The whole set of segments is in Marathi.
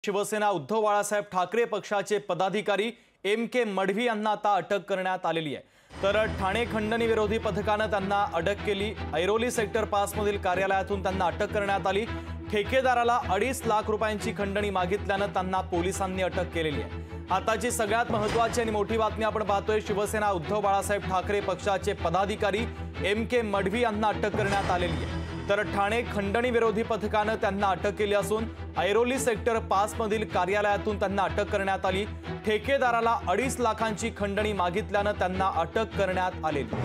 शिवसेना उद्धव बाळासाहेब ठाकरे पक्षाचे पदाधिकारी एम.के. मढवी यांना आता अटक करण्यात आलेली आहे। तर ठाणे खंडणी विरोधी पथकाने त्यांना अटक केली। ऐरोली सेक्टर 5 मधील कार्यालयातून त्यांना अटक करण्यात आली। ठेकेदाराला 2.5 लाख रुपयांची खंडणी मागितल्याने त्यांना पोलिसांनी अटक केलेली आहे। आताची सगळ्यात महत्त्वाची आणि मोठी बातमी आपण पाहतोय। शिवसेना उद्धव बाळासाहेब ठाकरे पक्षाचे पदाधिकारी एम.के. मढवी यांना अटक करण्यात आलेली आहे। तर ठाणे खंडणी विरोधी पथकाने त्यांना अटक केली असून ऐरोली सेक्टर 5 मधील कार्यालयातून त्यांना अटक करण्यात आली। ठेकेदाराला 2.5 लाखांची खंडणी मागितल्याने त्यांना अटक करण्यात आलेली।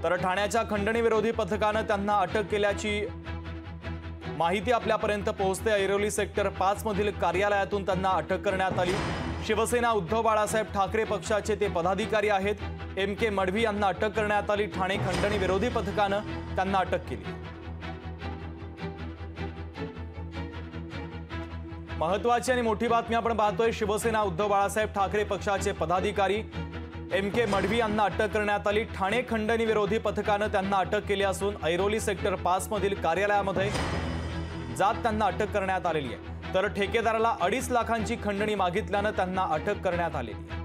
तर ठाण्याच्या खंडणी विरोधी पथकाने त्यांना अटक केल्याची माहिती आपल्यापर्यंत पोहोचते। ऐरोली सेक्टर 5 मधील कार्यालयातून त्यांना अटक करण्यात आली। शिवसेना उद्धव बाळासाहेब ठाकरे पक्षाचे ते पदाधिकारी आहेत। एम.के. मढवी यांना अटक करण्यात आली। ठाणे खंडणी विरोधी पथकाने त्यांना अटक केली। महत्त्वाची आणि मोठी बातमी आपण पाहतोय। शिवसेना उद्धव बाळासाहेब ठाकरे पक्षाचे पदाधिकारी एम.के. मढवी यांना अटक करण्यात आली। ठाणे खंडणी विरोधी पथकाने त्यांना अटक केली असून ऐरोली सेक्टर 5 मधील कार्यालयामध्ये जात त्यांना अटक करण्यात आलेली आहे। तर ठेकेदाराला 2.5 लाखांची खंडणी मागितल्याने त्यांना अटक करण्यात आलेली आहे।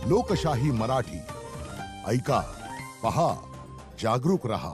लोकशाही मराठी ऐका, पहा, जागरूक रहा।